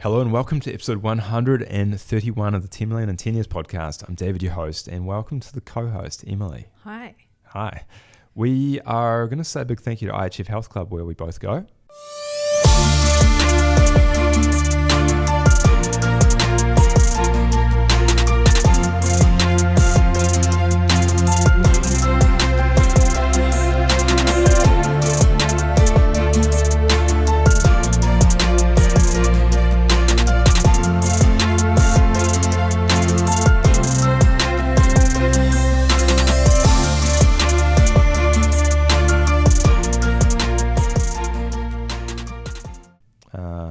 Hello and welcome to episode 131 of the 10 Million in 10 Years podcast. I'm David, your host, and welcome to the co-host, Emily. Hi. Hi. We are going to say a big thank you to IHF Health Club, where we both go.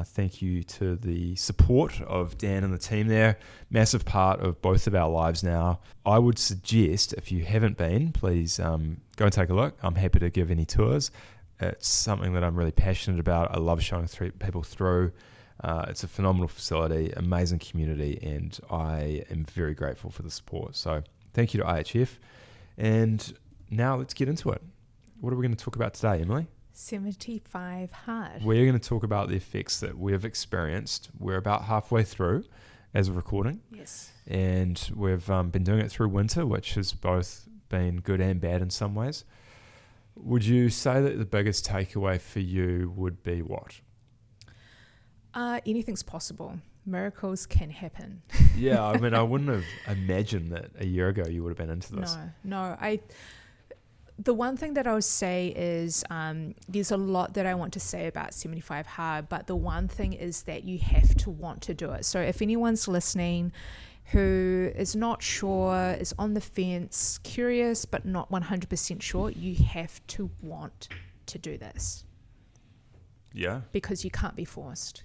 Thank you to the support of Dan and the team there. Massive part of both of our lives now. I would suggest, if you haven't been, please go and take a look. I'm happy to give any tours. It's something that I'm really passionate about. I love showing people through. It's a phenomenal facility, amazing community, and I am very grateful for the support. So thank you to IHF. And now let's get into it. What are we going to talk about today, Emily? 75 hard. We're going to talk about the effects that we've experienced. We're about halfway through as of recording. Yes. And we've been doing it through winter, which has both been good and bad in some ways. Would you say that the biggest takeaway for you would be what? Anything's possible. Miracles can happen. Yeah, I mean, I wouldn't have imagined that a year ago you would have been into this. No. The one thing that I would say is there's a lot that I want to say about 75 hard, but the one thing is that you have to want to do it. So if anyone's listening who is not sure, is on the fence, curious but not 100% sure, you have to want to do this. Yeah. Because you can't be forced.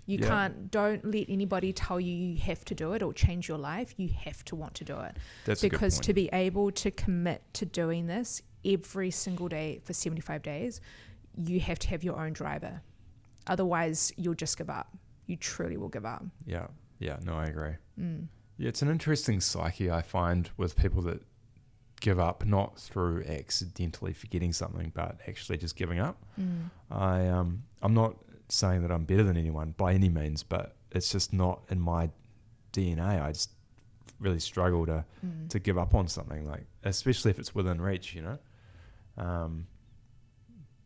Don't let anybody tell you you have to do it or change your life. You have to want to do it. That's a good point. Because to be able to commit to doing this every single day for 75 days, you have to have your own driver. Otherwise, you'll just give up. You truly will give up. Yeah. No, I agree. Yeah, it's an interesting psyche I find with people that give up, not through accidentally forgetting something, but actually just giving up. I'm not saying that I'm better than anyone by any means, but it's just not in my DNA. I just really struggle to give up on something, like, especially if it's within reach, you know.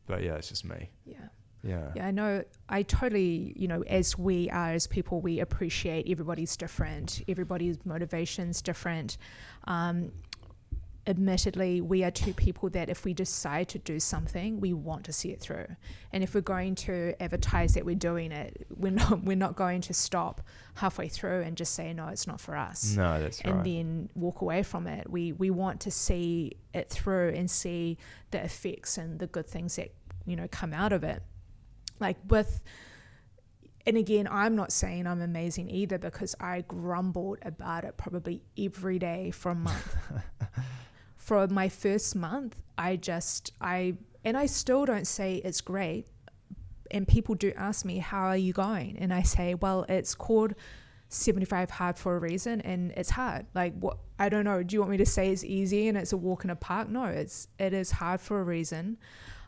But yeah, it's just me. Yeah, I know. I totally, as we are, as people, we appreciate everybody's different. Everybody's motivation's different. Admittedly, we are two people that if we decide to do something, we want to see it through. And if we're going to advertise that we're doing it, we're not going to stop halfway through and just say, no, it's not for us. No, that's right. And then walk away from it. We want to see it through and see the effects and the good things that, come out of it. And again, I'm not saying I'm amazing either, because I grumbled about it probably every day for a month. For my first month, I still don't say it's great. And people do ask me, how are you going? And I say, well, it's called 75 hard for a reason, and it's hard. What? I don't know. Do you want me to say it's easy and it's a walk in a park? No, it is hard for a reason.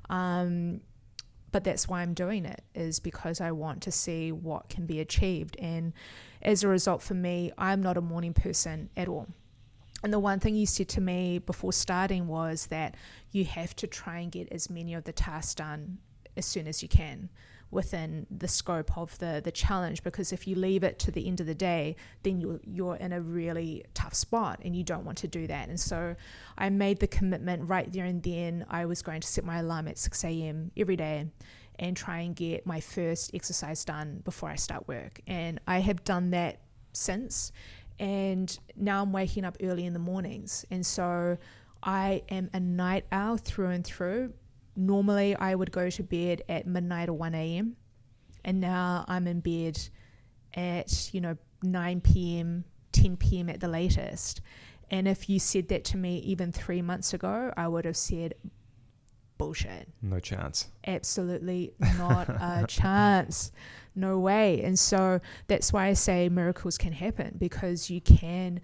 But that's why I'm doing it, is because I want to see what can be achieved. And as a result, for me, I'm not a morning person at all. And the one thing you said to me before starting was that you have to try and get as many of the tasks done as soon as you can within the scope of the challenge, because if you leave it to the end of the day, then you're in a really tough spot and you don't want to do that. And so I made the commitment right there and then. I was going to set my alarm at 6 a.m. every day and try and get my first exercise done before I start work. And I have done that since. And now I'm waking up early in the mornings. And so I am a night owl through and through. Normally I would go to bed at midnight or 1 a.m. And now I'm in bed at, 9 p.m., 10 p.m. at the latest. And if you said that to me even 3 months ago, I would have said, bullshit. No chance. Absolutely not a chance. No way. And so that's why I say miracles can happen, because you can,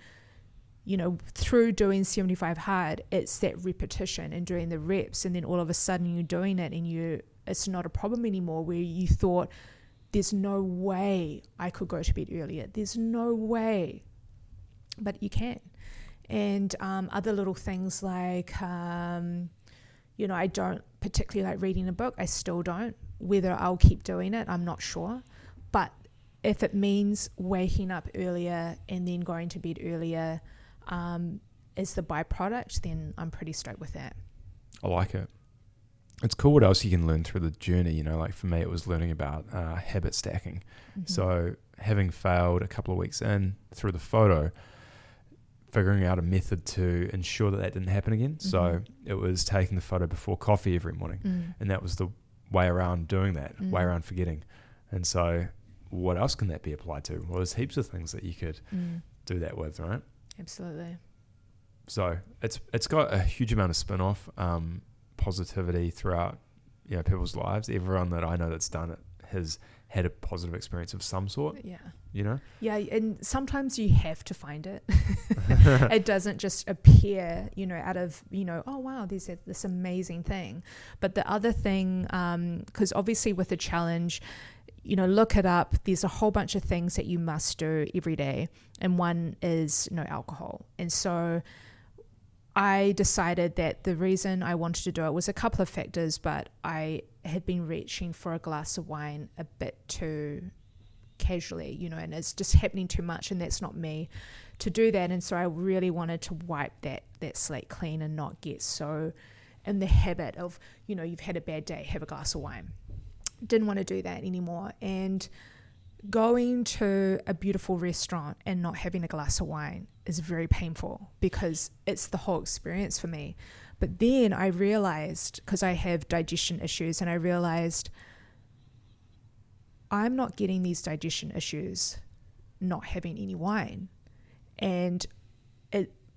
through doing 75 hard, it's that repetition and doing the reps, and then all of a sudden you're doing it and it's not a problem anymore, where you thought there's no way I could go to bed earlier. There's no way. But you can. And other little things like, I don't particularly like reading a book. I still don't. Whether I'll keep doing it, I'm not sure. But if it means waking up earlier and then going to bed earlier is the byproduct, then I'm pretty stoked with that. I like it. It's cool what else you can learn through the journey. Like for me, it was learning about habit stacking. Mm-hmm. So having failed a couple of weeks in through the photo, figuring out a method to ensure that didn't happen again. Mm-hmm. So it was taking the photo before coffee every morning. And that was the way around doing that, way around forgetting. And so what else can that be applied to? Well, there's heaps of things that you could do that with, right? Absolutely. So it's got a huge amount of spin-off positivity throughout people's lives. Everyone that I know that's done it has had a positive experience of some sort. Yeah. Yeah, and sometimes you have to find it. It doesn't just appear, out of, oh wow, there's this amazing thing. But the other thing, because obviously with a challenge, look it up. There's a whole bunch of things that you must do every day, and one is no alcohol. And so I decided that the reason I wanted to do it was a couple of factors, but I had been reaching for a glass of wine a bit too casually, and it's just happening too much, and that's not me to do that. And so I really wanted to wipe that slate clean and not get so in the habit of, you've had a bad day, have a glass of wine. Didn't want to do that anymore. And going to a beautiful restaurant and not having a glass of wine is very painful because it's the whole experience for me. But then I realized, because I have digestion issues, and I realized I'm not getting these digestion issues not having any wine. And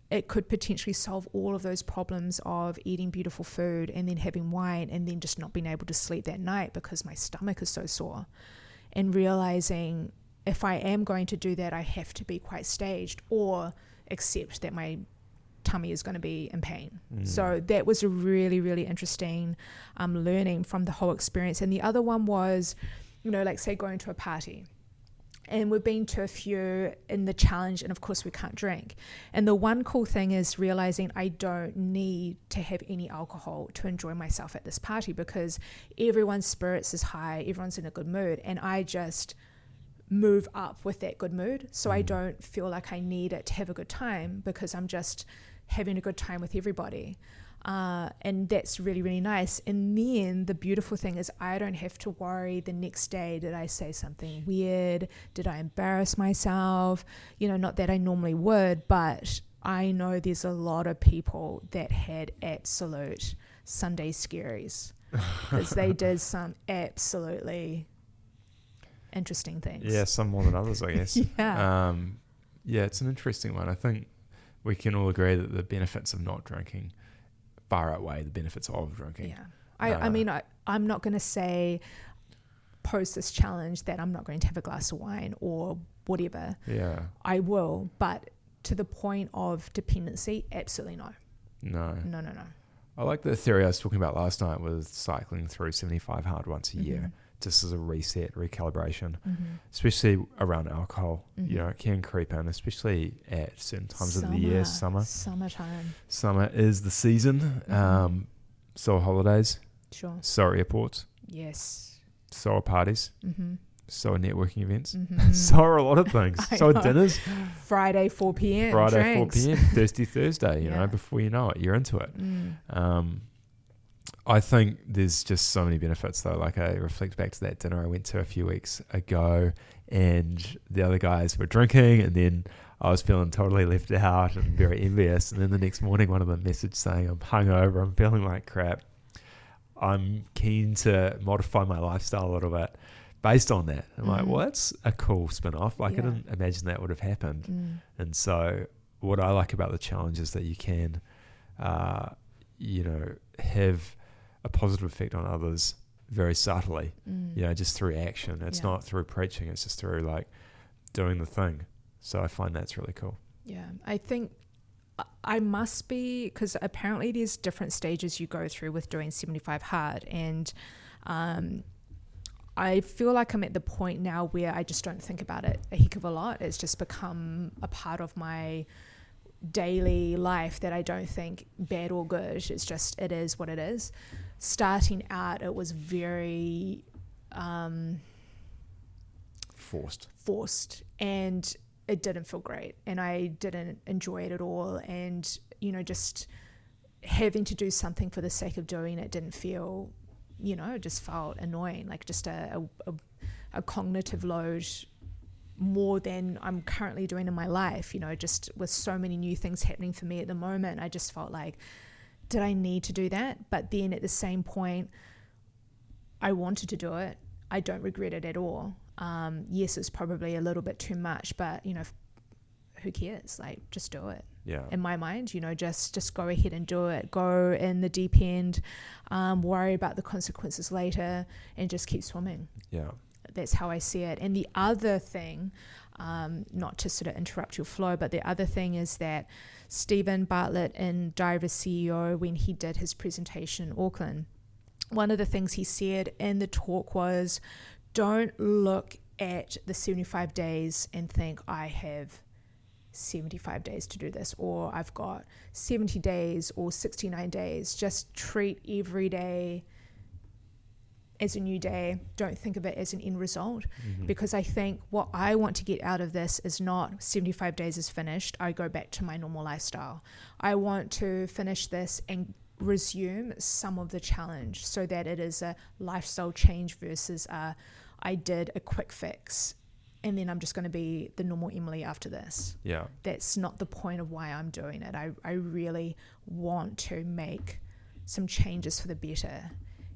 it could potentially solve all of those problems of eating beautiful food and then having wine and then just not being able to sleep that night because my stomach is so sore. And realizing if I am going to do that, I have to be quite staged or accept that my tummy is going to be in pain. So that was a really, really interesting learning from the whole experience. And the other one was, like say going to a party. And we've been to a few in the challenge, and of course we can't drink. And the one cool thing is realizing I don't need to have any alcohol to enjoy myself at this party because everyone's spirits is high, everyone's in a good mood, and I just move up with that good mood. So I don't feel like I need it to have a good time because I'm just having a good time with everybody. And that's really, really nice. And then the beautiful thing is I don't have to worry the next day, did I say something weird? Did I embarrass myself? Not that I normally would, but I know there's a lot of people that had absolute Sunday scaries because they did some absolutely interesting things. Yeah, some more than others, I guess. Yeah, it's an interesting one. I think we can all agree that the benefits of not drinking far outweigh the benefits of drinking. Yeah. I mean, I'm not going to say post this challenge that I'm not going to have a glass of wine or whatever. Yeah. I will, but to the point of dependency, absolutely no. No. No. I like the theory I was talking about last night with cycling through 75 hard once a year, just as a reset, recalibration, especially around alcohol. It can creep in, especially at certain times of the year. Summertime. Summer is the season. So are holidays. Sure. So are airports. Yes. So are parties. So are networking events. So are a lot of things. So are dinners. Friday 4 p.m. Friday drinks. 4 p.m. Thirsty Thursday. Before you know it, you're into it. I think there's just so many benefits though. Like I reflect back to that dinner I went to a few weeks ago and the other guys were drinking and then I was feeling totally left out and very envious. And then the next morning, one of them messaged saying, I'm hungover, I'm feeling like crap. I'm keen to modify my lifestyle a little bit based on that. I'm like, well, that's a cool spin-off. Like I didn't imagine that would have happened. And so what I like about the challenge is that you can, have a positive effect on others very subtly, just through action. It's not through preaching. It's just through like doing the thing. So I find that's really cool. Yeah. I think I must be, because apparently there's different stages you go through with doing 75 hard. And I feel like I'm at the point now where I just don't think about it a heck of a lot. It's just become a part of my daily life that I don't think bad or good. It's just, it is what it is. Starting out, it was very forced, and it didn't feel great, and I didn't enjoy it at all. And, you know, just having to do something for the sake of doing it didn't feel, you know, it just felt annoying, like just a cognitive load more than I'm currently doing in my life, you know, just with so many new things happening for me at the moment. I just felt like, did I need to do that? But then at the same point, I wanted to do it. I don't regret it at all. Yes, it's probably a little bit too much, but, you know, who cares? Like, just do it. Yeah. In my mind, you know, just go ahead and do it. Go in the deep end, worry about the consequences later, and just keep swimming. Yeah. That's how I see it. And the other thing, not to sort of interrupt your flow, but the other thing is that Stephen Bartlett, in Diver CEO, when he did his presentation in Auckland, one of the things he said in the talk was, don't look at the 75 days and think, I have 75 days to do this, or I've got 70 days or 69 days. Just treat every day as a new day. Don't think of it as an end result, because I think what I want to get out of this is not 75 days is finished, I go back to my normal lifestyle. I want to finish this and resume some of the challenge, so that it is a lifestyle change versus I did a quick fix and then I'm just going to be the normal Emily after this. Yeah. That's not the point of why I'm doing it. I really want to make some changes for the better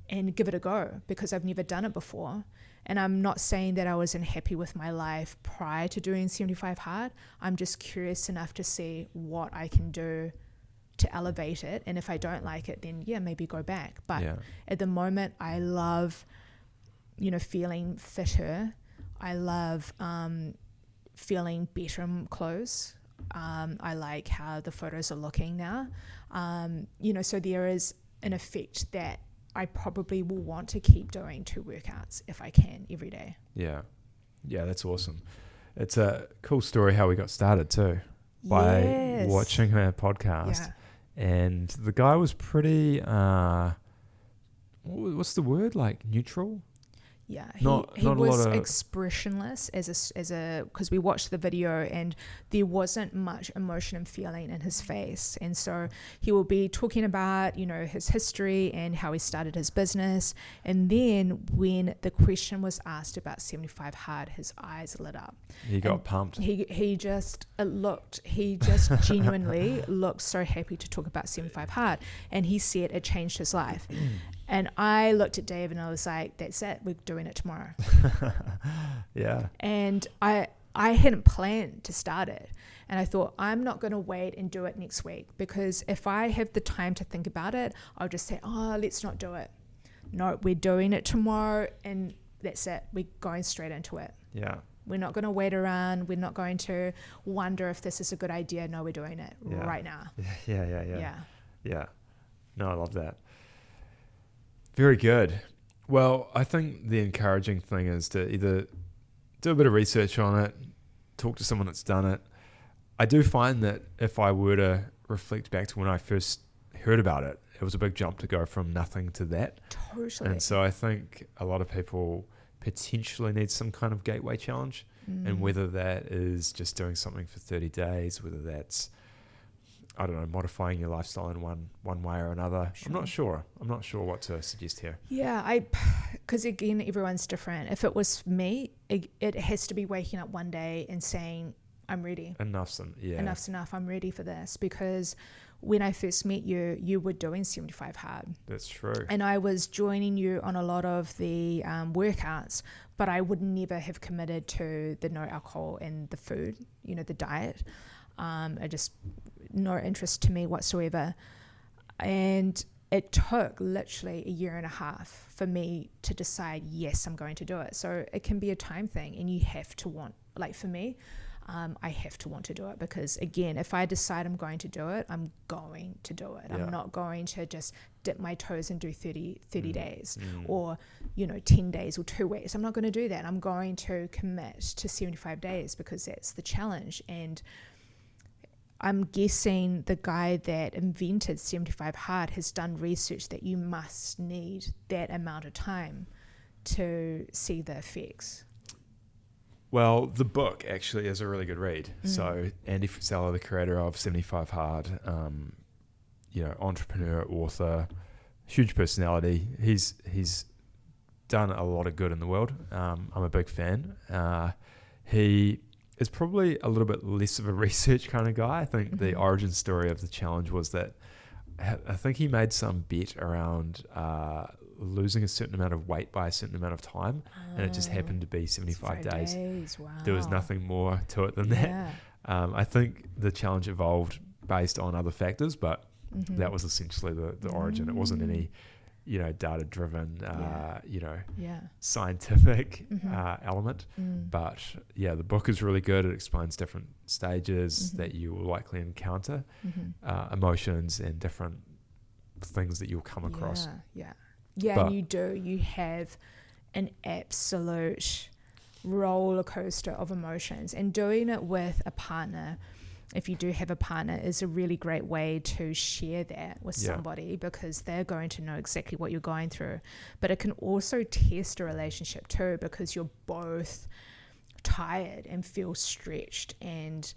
and give it a go, because I've never done it before. And I'm not saying that I was unhappy with my life prior to doing 75 hard. I'm just curious enough to see what I can do to elevate it. And if I don't like it, then yeah, maybe go back. But at the moment, I love, you know, feeling fitter. I love feeling better in clothes. I like how the photos are looking now. You know, so there is an effect that I probably will want to keep doing 2 workouts if I can every day. Yeah. Yeah, that's awesome. It's a cool story how we got started too, by watching her podcast. Yeah. And the guy was pretty, what's the word? Like neutral? Yeah, he Not a was lot of expressionless because we watched the video and there wasn't much emotion and feeling in his face. And so he will be talking about, you know, his history and how he started his business. And then when the question was asked about 75 hard, his eyes lit up. He got pumped. He just genuinely looked so happy to talk about 75 hard. And he said it changed his life. And I looked at Dave and I was like, that's it, we're doing it tomorrow. Yeah. And I hadn't planned to start it. And I thought, I'm not going to wait and do it next week, because if I have the time to think about it, I'll just say, oh, let's not do it. No, we're doing it tomorrow, and that's it. We're going straight into it. Yeah. We're not going to wait around. We're not going to wonder if this is a good idea. No, we're doing it right now. Yeah. No, I love that. Very good. Well, I think the encouraging thing is to either do a bit of research on it, talk to someone that's done it. I do find that if I were to reflect back to when I first heard about it, it was a big jump to go from nothing to that. Totally. And so I think a lot of people potentially need some kind of gateway challenge, and whether that is just doing something for 30 days, whether that's, I don't know, modifying your lifestyle in one way or another. Sure. I'm not sure what to suggest here. Yeah, because again, everyone's different. If it was me, it has to be waking up one day and saying, I'm ready. Enough's enough. I'm ready for this. Because when I first met you, you were doing 75 hard. That's true. And I was joining you on a lot of the workouts, but I would never have committed to the no alcohol and the food, you know, the diet. I just, no interest to me whatsoever. And it took literally 1.5 years for me to decide, yes, I'm going to do it. So it can be a time thing, and you have to want like for me, I have to want to do it, because again, if I decide I'm going to do it, I'm going to do it. I'm not going to just dip my toes and do 30 days or 10 days or 2 weeks. I'm not going to do that. I'm going to commit to 75 days because that's the challenge. And I'm guessing the guy that invented 75 Hard has done research that you must need that amount of time to see the effects. Well, the book actually is a really good read. So Andy Frisella, the creator of 75 Hard, entrepreneur, author, huge personality. He's done a lot of good in the world. I'm a big fan. He is probably a little bit less of a research kind of guy. I think the origin story of the challenge was that I think he made some bet around losing a certain amount of weight by a certain amount of time, and it just happened to be 75 days. Wow. There was nothing more to it than that. I think the challenge evolved based on other factors, but that was essentially the origin. It wasn't any data driven scientific element, but the book is really good. It explains different stages that you will likely encounter, emotions and different things that you'll come across. And you have an absolute roller coaster of emotions, and doing it with a partner, if you do have a partner, is a really great way to share that with somebody, because they're going to know exactly what you're going through. But it can also test a relationship too, because you're both tired and feel stretched, and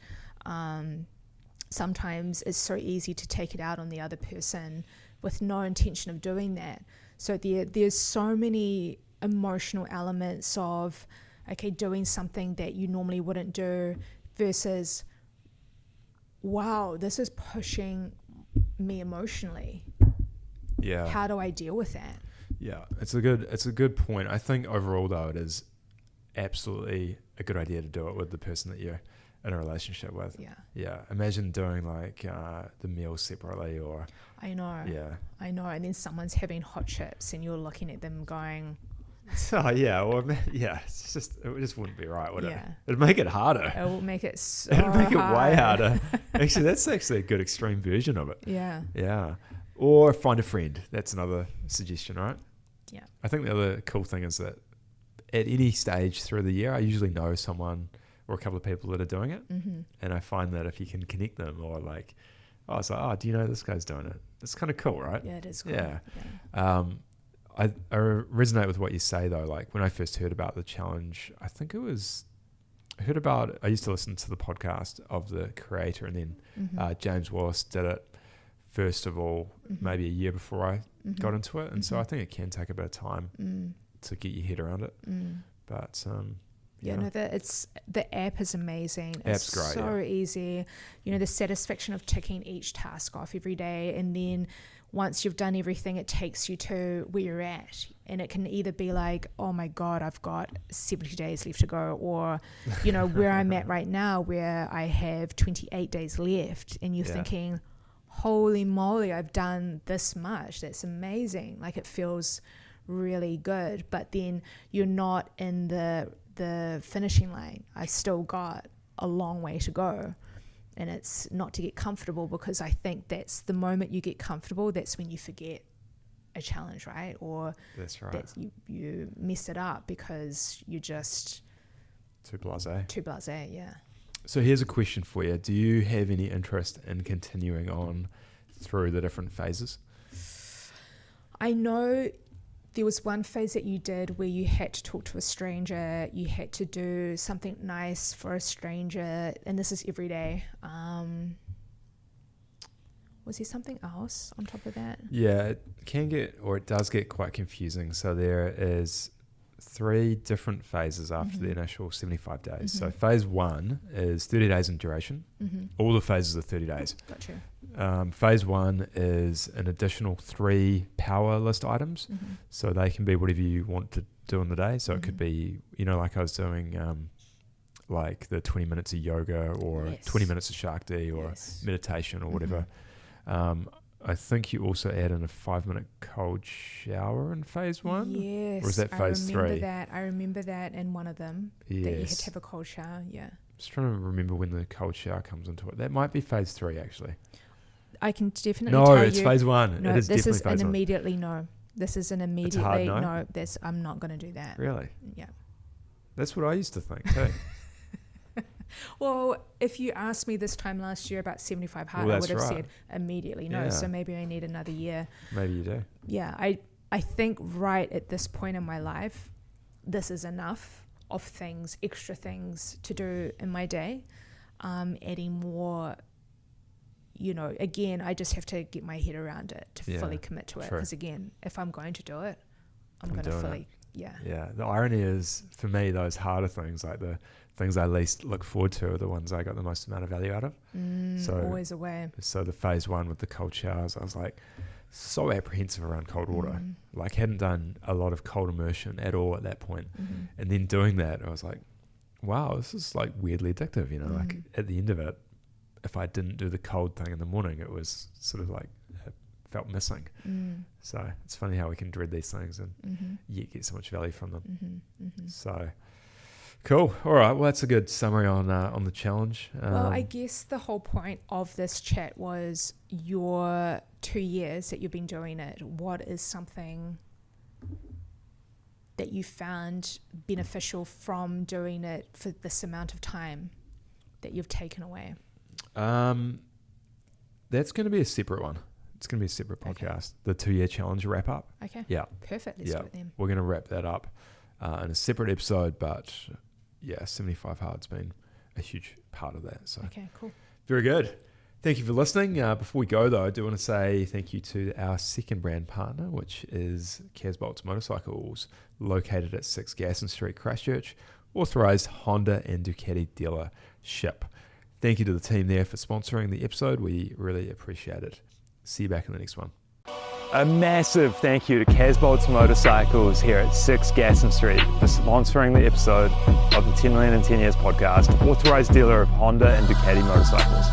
sometimes it's so easy to take it out on the other person with no intention of doing that. So there's so many emotional elements of, doing something that you normally wouldn't do versus, wow, this is pushing me emotionally. Yeah. How do I deal with that? Yeah, it's a good point. I think overall though, it is absolutely a good idea to do it with the person that you're in a relationship with. Yeah. Imagine doing like the meals separately, or I know. And then someone's having hot chips and you're looking at them going, it's just, it just wouldn't be right, would it? It'd make it harder. It will make it so It'd make it way hard. harder. Actually, that's actually a good extreme version of it. Yeah. Or find a friend. That's another suggestion, right? Yeah. I think the other cool thing is that at any stage through the year, I usually know someone or a couple of people that are doing it. And I find that if you can connect them, or like, it's like, do you know this guy's doing it? It's kind of cool, right? Yeah, it is cool. Yeah. I resonate with what you say though. Like when I first heard about the challenge, I used to listen to the podcast of the creator, and then James Wallace did it first of all, maybe a year before I got into it. And so I think it can take a bit of time to get your head around it. But the app is amazing. It's great, so easy. The satisfaction of ticking each task off every day, and then once you've done everything, it takes you to where you're at. And it can either be like, oh my God, I've got 70 days left to go, or where I'm at right now, where I have 28 days left, and you're thinking, holy moly, I've done this much. That's amazing. Like, it feels really good. But then you're not in the finishing line. I've still got a long way to go. And it's not to get comfortable, because I think that's the moment you get comfortable, that's when you forget a challenge, right? Or that's right. That you mess it up because you're just too blasé. Yeah. So here's a question for you. Do you have any interest in continuing on through the different phases? I know there was one phase that you did where you had to talk to a stranger, you had to do something nice for a stranger, and this is every day. Was there something else on top of that? Yeah, it does get quite confusing. So there is 3 different phases after the initial 75 days. So phase 1 is 30 days in duration. All the phases are 30 days. Gotcha. Phase 1 is an additional 3 power list items. So they can be whatever you want to do in the day. So it could be, like I was doing like the 20 minutes of yoga, or 20 minutes of Shakti, or meditation, or whatever. I think you also add in a 5-minute cold shower in phase 1. Yes. Or is that phase 3? I remember that in one of them. Yes. That you had to have a cold shower. Yeah. Just trying to remember when the cold shower comes into it. That might be phase 3 actually. I can definitely No, tell it's you. phase 1. No, it is this definitely is phase an 1. immediately no. This is an immediately hard no? no. I'm not going to do that. Really? Yeah. That's what I used to think too. Well, if you asked me this time last year about 75 hard, Well, I would have that's said right. immediately no. Yeah. So maybe I need another year. Maybe you do. Yeah, I think right at this point in my life, this is enough of things, extra things to do in my day. Adding more, again, I just have to get my head around it to fully commit to it. True. Because again, if I'm going to do it, I'm going to doing fully, Yeah. The irony is, for me, those harder things, like the things I least look forward to, are the ones I got the most amount of value out of. Always a way. So the phase 1 with the cold showers, I was like so apprehensive around cold water. Like hadn't done a lot of cold immersion at all at that point. And then doing that, I was like, wow, this is like weirdly addictive, like at the end of it, if I didn't do the cold thing in the morning, it was sort of like, it felt missing. So it's funny how we can dread these things and yet get so much value from them. So cool. All right. Well, that's a good summary on the challenge. Well, I guess the whole point of this chat was your 2 years that you've been doing it. What is something that you found beneficial from doing it for this amount of time that you've taken away? That's going to be a separate one. It's going to be a separate podcast. The 2-year challenge wrap up. Okay. Yeah. Perfect. Let's do it then. We're going to wrap that up in a separate episode, but 75 hard's been a huge part of that. So okay, cool. Very good. Thank you for listening. Before we go, though, I do want to say thank you to our second brand partner, which is Casbolts Motorcycles, located at 6 Gasson Street, Christchurch, authorised Honda and Ducati dealership. Thank you to the team there for sponsoring the episode. We really appreciate it. See you back in the next one. A massive thank you to Casbolts Motorcycles here at 6 Gasson Street for sponsoring the episode of the 10 Million in 10 Years podcast, authorised dealer of Honda and Ducati motorcycles.